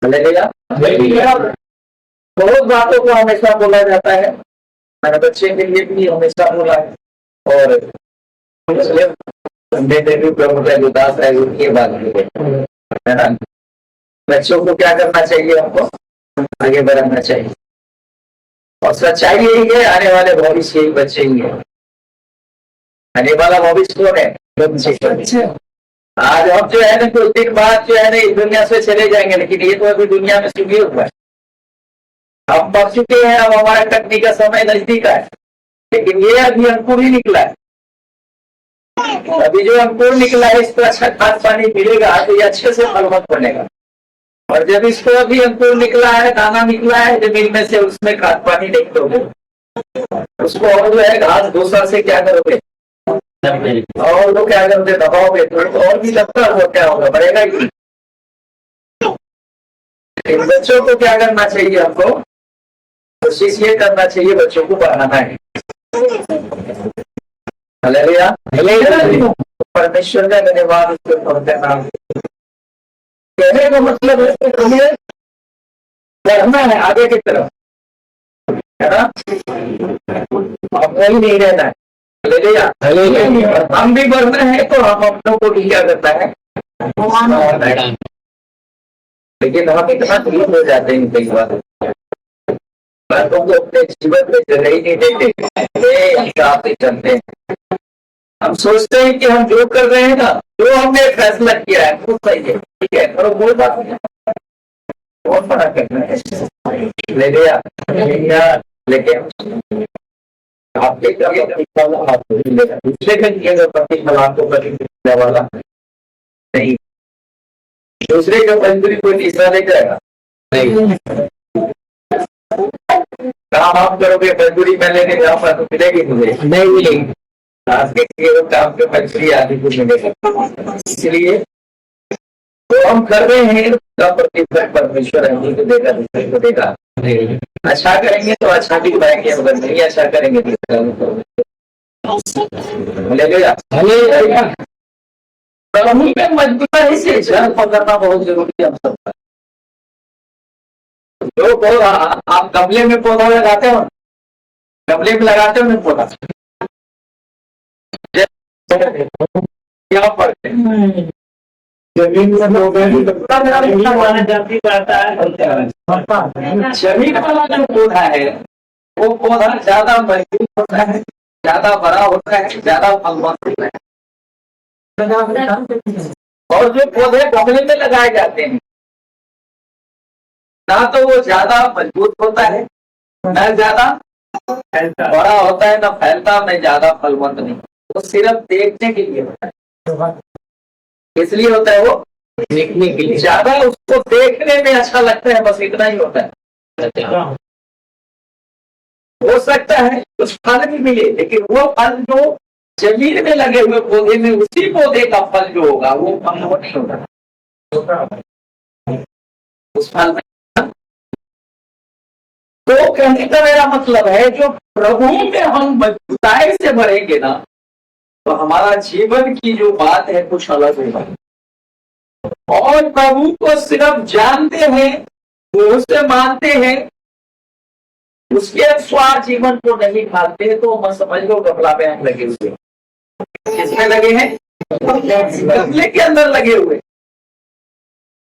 चलेगा। बहुत बातों को हमेशा बोला जाता है, मैंने बच्चे के लिए भी हमेशा बोला है, और मेरे भी प्रमुख उदास है उनकी बात है ना। बच्चों को क्या करना चाहिए, हमको आगे बढ़ाना चाहिए, और सच्चाई यही है, आने वाले भविष्य यही बच्चे ही है। आने वाला भविष्य कौन है, बच्चे। आज हम जो है ना कुछ दिन बाद जो है ना इस दुनिया से चले जाएंगे, लेकिन ये तो अभी दुनिया में सुखी हुआ है, हम पढ़ चुके हैं, अब हमारा कटने का समय नजदीक है, लेकिन ये अभी अंकुर ही निकला है। अभी जो अंकुर निकला है इसको अच्छा खाद पानी मिलेगा तो ये अच्छे से फलवत बनेगा, और जब इसको अभी अंकुर निकला है, दाना निकला है जमीन में से, उसमें खाद पानी नहीं दोगे, उसको और जो है घास भूसा से क्या करोगे, और वो क्या करोगे, दबाओगे तो और भी लगता है, वो क्या होगा, बढ़ेगा ही। बच्चों को क्या करना चाहिए, हमको कोशिश ये करना चाहिए बच्चों को पढ़ाना है। हालेलुया, परमेश्वर का धन्यवाद, उसको पढ़ते नाम। कहने का मतलब है तुम्हें बढ़ना है आगे की तरफ, है ना, अब वही नहीं रहना है। हालेलुया, हम भी बढ़ना है तो हम अपनों को भी क्या करता है, लेकिन हम इतना दूर हो जाते हैं कई बार, बातों को अपने जीवन में जगह ही नहीं देते, हिसाब से चलते हैं। हम सोचते हैं कि हम जो कर रहे हैं ना, जो हमने फैसला किया है वो सही है, ठीक है, और वो बात कौन मना करना है, ले लिया, लेकिन आपके दूसरे का किया प्रतिफल आपको प्रतिफल वाला नहीं, दूसरे का मजदूरी कोई तीसरा नहीं करेगा, नहीं। काम आप करोगे, मजदूरी मैं लेने जाऊंगा तो मिलेगी मुझे, नहीं मिलेगी, आपके काम के मजदूरी आदि को मिलेगा। इसलिए तो हम कर रहे हैं उसका प्रतिफल परमेश्वर हमको को देगा, दूसरे को देगा। अच्छा करेंगे तो अच्छा भी पाएंगे, अगर नहीं अच्छा करेंगे तो प्रभु में मजबूती से जल पकड़ना बहुत जरूरी है हम सबका। जो पौधा आप गमले में पौधा लगाते हो, गमले में लगाते हो ना पौधा, क्या फर्क है, जमीन में जमीन वाला जो पौधा है वो पौधा ज्यादा मजबूत होता है, ज्यादा बड़ा होता है, ज्यादा फलवंत होता है, और जो पौधे गमले में लगाए जाते हैं ना तो वो ज्यादा मजबूत होता है, न ज्यादा बड़ा होता है, न फैलता, न ज्यादा फलवंत नहीं, वो सिर्फ देखने के लिए होता है। इसलिए होता है वो देखने के लिए, ज्यादा उसको देखने में अच्छा लगता है, बस इतना ही होता है। हो सकता है कुछ फल भी मिले, लेकिन वो फल जो जमीन में लगे हुए पौधे में, उसी पौधे का फल जो होगा वो फल वो नहीं होगा उस फल में। तो कहने का मेरा मतलब है जो प्रभु में हम मजबूताई से भरेंगे ना, तो हमारा जीवन की जो बात है कुछ अलग होगा, और प्रभु को सिर्फ जानते हैं, वो उसे मानते हैं, उसके अनुसार जीवन को नहीं ढालते, तो हम समझ लो गमला में हम लगे हुए, किसमें लगे हैं, गमले के अंदर लगे हुए,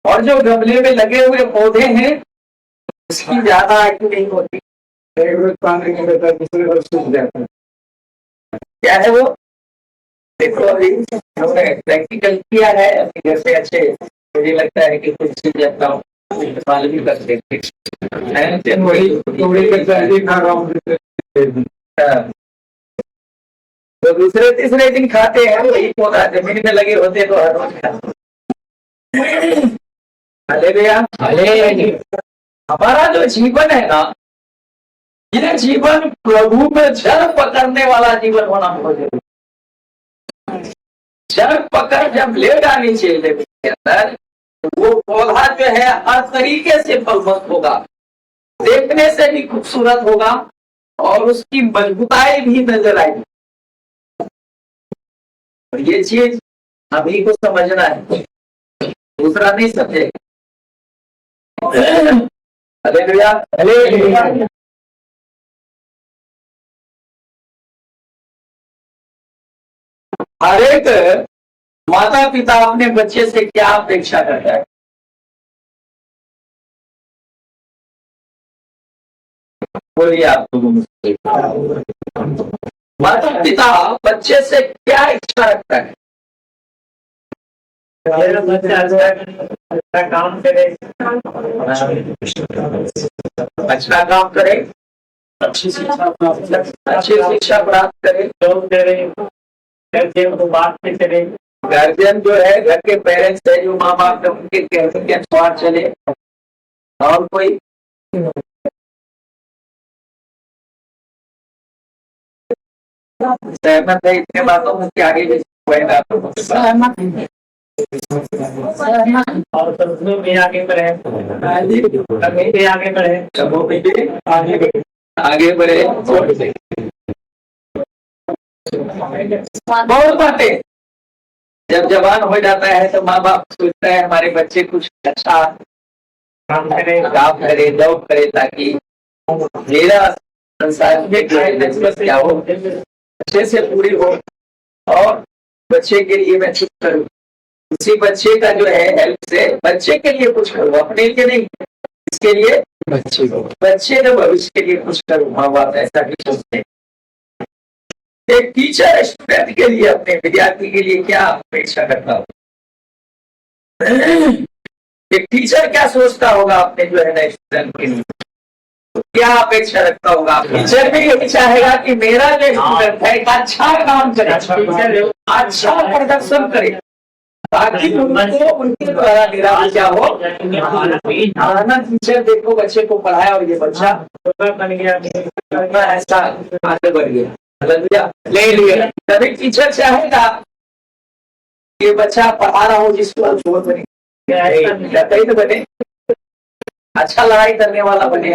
और जो गमले में लगे हुए पौधे हैं उसकी ज्यादा आयु नहीं होती, पानी में रहता है, दूसरे वर्ष सूख जाता है। क्या है वो, देखो अभी हमने प्रैक्टिकल किया है, जैसे अच्छे मुझे लगता है कि कुछ चीजें अपना इस्तेमाल भी कर सकते हैं, तो दूसरे तीसरे दिन खाते हैं, वही पौधा जमीन में लगे होते तो हर रोज खाते। हमारा जो जीवन है ना, ये जीवन प्रभु में जड़ पकड़ने वाला जीवन होना बहुत जरूरी। जड़ पकड़ जब ले डालनी चाहिए के अंदर, वो पौधा जो है हर तरीके से फलवंत होगा, देखने से भी खूबसूरत होगा, और उसकी मजबूताई भी नजर आएगी। और ये चीज अभी को समझना है, दूसरा नहीं समझेगा। Hallelujah, hallelujah. हर एक माता पिता अपने बच्चे से क्या अपेक्षा करता है? बोलिए आप लोगों में माता पिता बच्चे से क्या इच्छा रखता है? मेरा बच्चा अच्छा काम करे, अच्छा काम करे, अच्छी शिक्षा प्राप्त करे, जॉब करे, गार्जियन को बात भी करे। गार्जियन जो है घर के पेरेंट्स है जो माँ बाप है उनके कहने के अनुसार चले। और कोई सहमत है इतने बातों में कि आगे भी और सबको भी आगे बढ़े, कभी भी आगे बढ़े, आगे बढ़े। बहुत बातें जब जवान हो जाता है तो माँ बाप सोचता है हमारे बच्चे कुछ अच्छा काम करे, जॉब करे, ताकि मेरा संसार में क्या हो अच्छे से पूरी हो और बच्चे के लिए मैं कुछ करूँ। उसी बच्चे का जो है हेल्प से बच्चे के लिए कुछ करूँ, अपने लिए नहीं, इसके लिए बच्चे के भविष्य के लिए कुछ करूँ। माँ बाप ऐसा भी सोचते हैं। एक टीचर स्टूडेंट के लिए, अपने विद्यार्थी के लिए क्या अपेक्षा करता हो? एक टीचर क्या सोचता होगा अपने जो है ना स्टूडेंट के लिए, क्या अपेक्षा रखता होगा? टीचर भी यही चाहेगा कि मेरा जो स्टूडेंट है एक अच्छा काम करे, अच्छा प्रदर्शन करे, ताकि उनको उनके द्वारा निराश क्या हो। टीचर देखो बच्चे को पढ़ाया और ये बच्चा बन गया, ऐसा आगे बढ़ गया, ले लिया। तभी टीचर चाहेगा ये बच्चा पढ़ा रहा हो जिसको बहुत बने, तो बने, अच्छा लड़ाई करने वाला बने।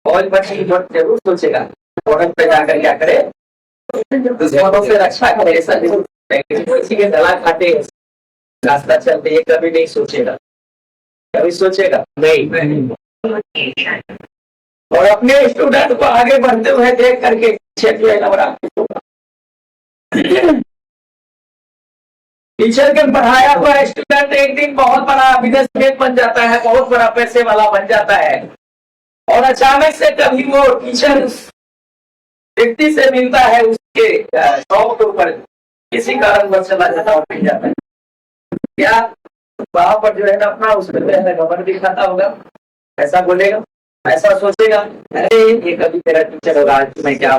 और बच्चे जरूर सोचेगा औरत पे जाकर क्या करे, दुश्मनों से रक्षा करे। ऐसा किसी के गला काटे रास्ता चलते, ये कभी नहीं सोचेगा, कभी सोचेगा नहीं। और अपने स्टूडेंट को आगे बढ़ते हुए देख करके जो है ना टीचर के पढ़ाया हुआ स्टूडेंट एक दिन बहुत बड़ा बिजनेसमैन बन जाता है, बहुत बड़ा पैसे वाला बन जाता है, और अचानक से कभी वो टीचर उस व्यक्ति से मिलता है, उसके शॉप के ऊपर किसी कारण बस चला जाता और मिल जाता है। क्या वहां पर जो है ना अपना उसमें खबर दिखाता होगा, ऐसा बोलेगा, ऐसा सोचेगा, अरे ये कभी तेरा टीचर होगा, आज मैं क्या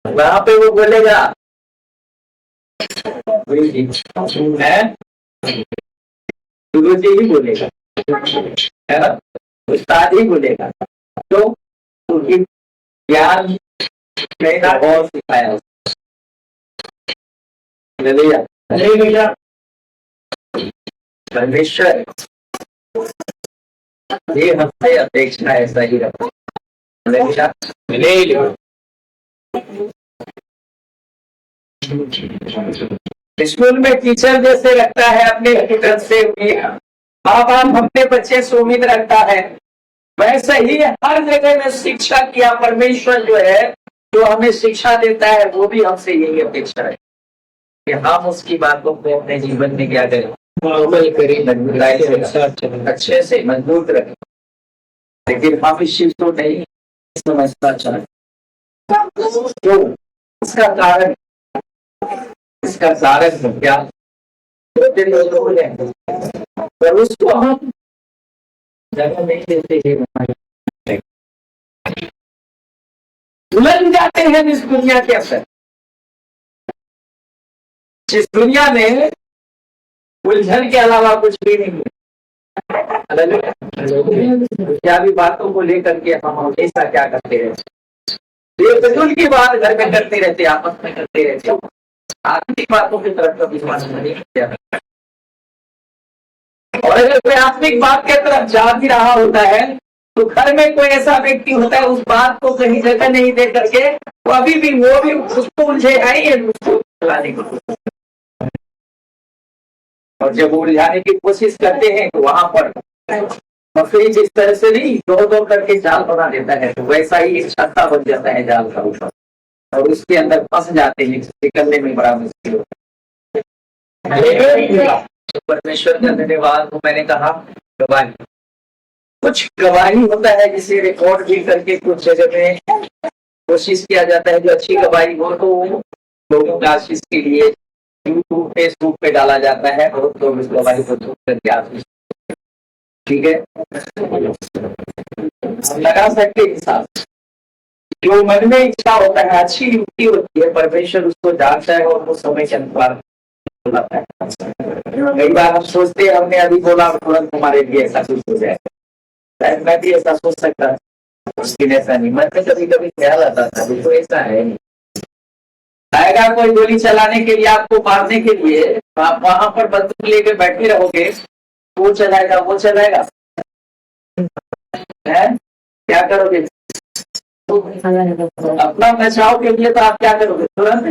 वहां पे वो बोलेगा गुरु जी ही बोलेगा, है ना, उस्ताद ही बोलेगा। तो उनकी ज्ञान बहुत सिखाया भैया। परमेश्वर ये हमसे अपेक्षा ऐसा ही रखो। स्कूल में टीचर जैसे रखता है अपने स्टूडेंट से, माँ बाप अपने बच्चे से उम्मीद रखता है, वैसे ही हर जगह में शिक्षक या परमेश्वर जो है जो हमें शिक्षा देता है वो भी हमसे यही अपेक्षा है कि हम उसकी बातों को अपने जीवन में क्या करें, अमल करें, अच्छे से मजबूत रखें। लेकिन हम इस चीज को नहीं समझना चाहते। तो इसका कारण क्या, पर उसको हम जगह नहीं देते हैं, उलझ जाते हैं इस दुनिया के अंदर। जिस दुनिया में उलझन के अलावा कुछ भी नहीं है, क्या भी बातों को लेकर के हम हमेशा क्या करते रहते, बेफिजूल की बात घर में करते रहते, आपस में करते रहते, आत्मिक बातों की तरफ कभी ध्यान नहीं किया। और अगर कोई आत्मिक बात की तरफ जा भी रहा होता है तो घर में कोई ऐसा व्यक्ति होता है उस बात को कहीं जगह नहीं दे करके वो अभी भी उसको उलझेगा ही, उसको चलाने को और जब उलझाने की कोशिश करते हैं तो वहां पर मकड़ी जिस तरह से नहीं दो दो करके जाल बना देता है, तो वैसा ही एक छत्ता बन जाता है जाल का ऊपर, और उसके अंदर फंस जाते हैं, निकलने में बड़ा मुश्किल होता है। तो परमेश्वर का धन्यवाद। तो मैंने कहा गवाही, कुछ गवाही होता है जिसे रिकॉर्ड भी करके कुछ जगह में कोशिश किया जाता है, जो अच्छी गवाही हो तो लोगों की आशीष के लिए यूट्यूब फेसबुक पे डाला जाता है, बहुत लोग इस गवाही को सुन करके आशीष। ठीक है, हम लगा सकते हिसाब, जो मन में इच्छा होता है, अच्छी युक्ति होती है, परमेश्वर उसको जानता है और वो समय के अनुसार बुलाता है। कई बार हम सोचते हैं हमने अभी बोला तुरंत हमारे लिए ऐसा कुछ हो जाए, शायद मैं भी ऐसा सोच सकता, लेकिन ऐसा नहीं। मन में कभी कभी ख्याल आता था, तो ऐसा है नहीं। आएगा कोई गोली चलाने के लिए, आपको मारने के लिए, आप वहां पर बंदूक लेके बैठे रहोगे, वो चलाएगा वो चलाएगा, है क्या करोगे? अपना बचाव के लिए तो आप क्या करोगे? तुरंत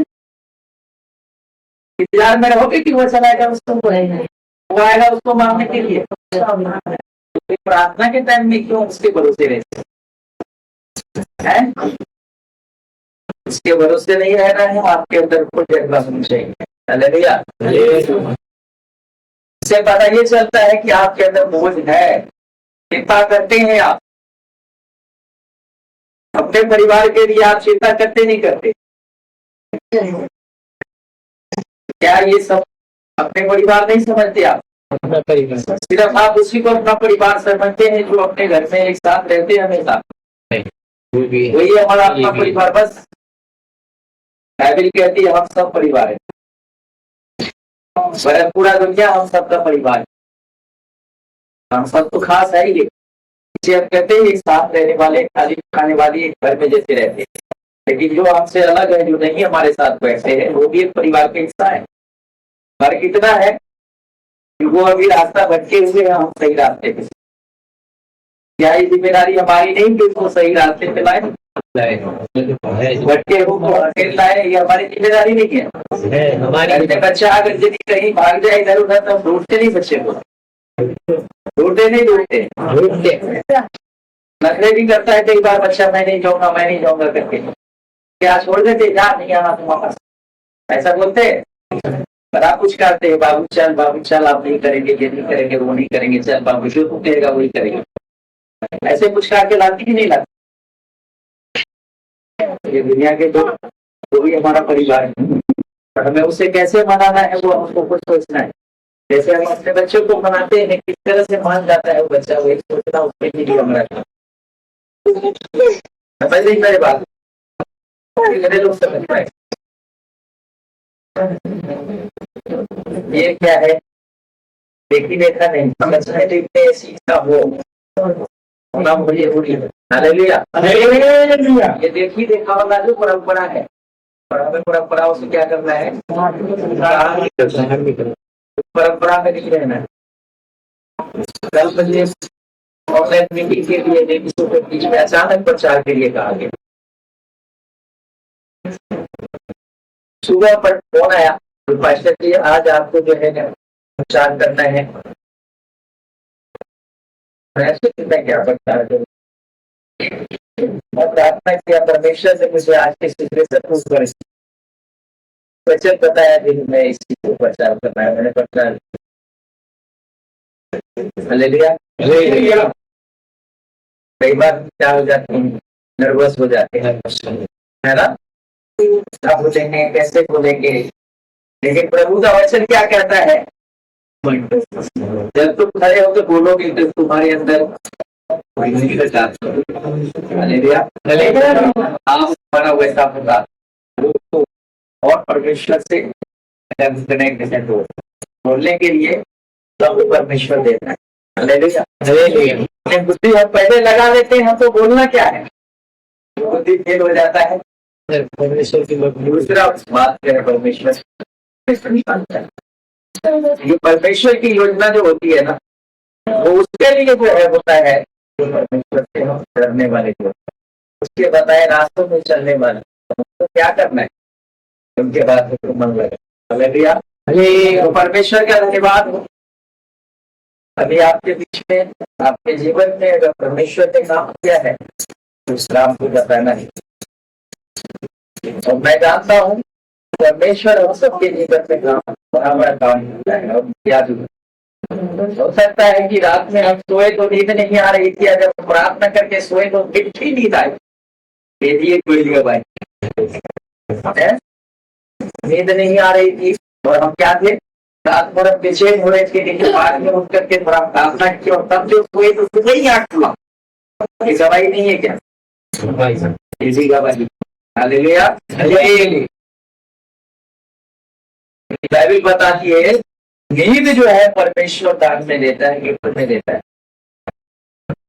इंतजार में रहोगे कि वो चलाएगा, उसको वो आएगा उसको मारने के लिए। प्रार्थना के टाइम में क्यों उसके भरोसे रहते हैं? उसके भरोसे नहीं रहना है, आपके अंदर खुद जज्बा होना चाहिए। हालेलुया। इससे पता ये चलता है कि आपके अंदर बोझ है, चिंता करते हैं आप अपने परिवार के लिए, आप चिंता करते नहीं करते? क्या ये सब अपने परिवार नहीं समझते आप? सिर्फ आप उसी को अपना परिवार समझते हैं जो अपने घर में एक साथ रहते हैं हमेशा, वही हमारा अपना परिवार। बस बाइबल कहती है हम सब परिवार है, पूरा दुनिया हम सबका परिवार है, हम सब तो खास है ही। इसे हम कहते हैं एक साथ रहने वाले, खाली खाने वाली एक घर में जैसे रहते हैं, लेकिन जो हमसे अलग है, जो नहीं हमारे साथ बैठते हैं, वो भी एक परिवार का हिस्सा है। फर्क इतना है कि वो अभी रास्ता भटके हुए हैं, हम सही रास्ते पे। क्या ये जिम्मेदारी हमारी नहीं कि उसको सही रास्ते पे लाए? भटके हुए अकेले लाए, ये हमारी जिम्मेदारी नहीं है। हमारे बच्चा अगर यदि कहीं भाग जाए इधर उधर, तो ढूंढते नहीं बच्चे को, ढूंढते नहीं ढूंढते नखरे भी करता है कई बार बच्चा, मैं नहीं जाऊंगा करके। क्या छोड़ देते, जा नहीं आना तुम्हारे पास, ऐसा बोलते हैं? पर आप कुछ करते हैं, बाबू चल आप नहीं करेंगे, ये नहीं करेंगे, वो नहीं करेंगे, चल बाबू जो तू कहेगा वही करेंगे। ऐसे कुछ करके लाती कि नहीं लाती? ये दुनिया के जो भी हमारा परिवार है, हमें उसे कैसे मनाना है वो हमको कुछ सोचना है। जैसे हम अपने बच्चों को मनाते हैं, किस तरह से मान जाता है वो बच्चा, वही सोचना उसके लिए हमारा काम। समझ नहीं मेरे बात? लोग समझ पाए ये क्या है? देखी देखा नहीं, समझना तो इतने सीखता हो ये देखी देखा वाला जो परंपरा है, और हमें परंपराओं से क्या करना है? परंपरा में नहीं रहना है। कल मुझे ऑनलाइन मीटिंग के लिए लेडीजों के बीच में अचानक प्रचार के लिए कहा गया। सुबह पर फोन आया, तो पास्टर जी आज आपको जो है ना प्रचार करना है। मैं क्या प्रचार करूं? प्रार्थना किया परमेश्वर से मुझे आज के सिचुएशन वचन बताया दिन में इस चीज को प्रचार करना है। मैंने प्रचार हालेलुया। कई बार क्या हो जाते हैं, नर्वस हो जाते हैं, है ना? क्या बोलेंगे, कैसे बोलेंगे? लेकिन प्रभु का वचन क्या कहता है? जब तुम खड़े होकर बोलोगे तो तुम्हारे अंदर हमारा वैसा होगा और परमेश्वर से कनेक्ट हो बोलने के लिए सब परमेश्वर देता है। बुद्धि हम पहले लगा लेते हैं, तो बोलना क्या है? बुद्धि फेल हो जाता है। परमेश्वर की दूसरा बात है, परमेश्वर ये परमेश्वर की योजना जो होती है ना, वो उसके लिए जो है होता है जो परमेश्वर से हम डरने वाले जो उसके बताए रास्तों में चलने वाले। तो क्या करना है? उनके बाद मन लगे। ये परमेश्वर का धन्यवाद हो। अभी आपके बीच में, आपके जीवन में अगर परमेश्वर ने काम किया है तो उस काम को बताना है। और मैं जानता हूँ परमेश्वर हम सबके जीवन में काम बड़ा बड़ा काम करता है। और याद हो सकता है कि रात में हम सोए तो नींद नहीं आ रही थी, अगर प्रार्थना करके सोए तो फिर भी नींद आई। ये कोई भाई नींद नहीं आ रही थी और हम क्या थे, रात भर बेचैन हो रहे थे, लेकिन बाद में उठ करके थोड़ा प्रार्थना की और तब जो सोए तो सुबह ही आंख खुला। ये गवाही नहीं है क्या? इसी गवाही। हालेलुया। बाइबल बताती है नींद जो है परमेश्वर दान में देता है, गिफ्ट में देता है।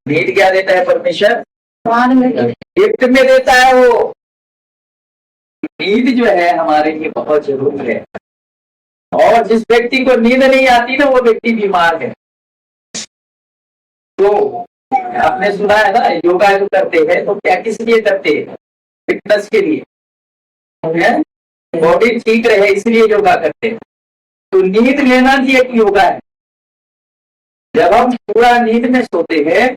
नींद क्या देता है परमेश्वर? गिफ्ट में देता है। वो नींद जो है हमारे लिए बहुत जरूरी है। और जिस व्यक्ति को नींद नहीं आती ना, वो व्यक्ति बीमार है। तो आपने सुना है ना, योगा जो करते हैं तो क्या किस लिए करते हैं? फिटनेस के लिए, बॉडी ठीक रहे इसलिए योगा करते हैं। तो नींद लेना भी एक योगा है। जब हम पूरा नींद में सोते हैं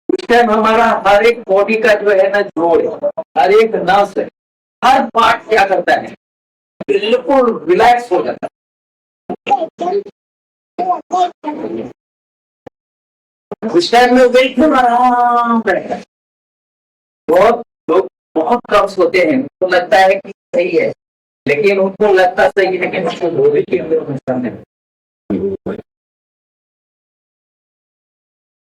उस टाइम हमारा हर एक बॉडी का जो है ना जोड़, हर एक नस, हर पार्ट क्या करता है, बिल्कुल रिलैक्स हो जाता है। उस टाइम में बिल्कुल आराम रहता है। बहुत लोग बहुत कम सोते हैं, उनको लगता है कि सही है, लेकिन उनको लगता सही है, लेकिन उसको धोबी के अंदर नुकसान है।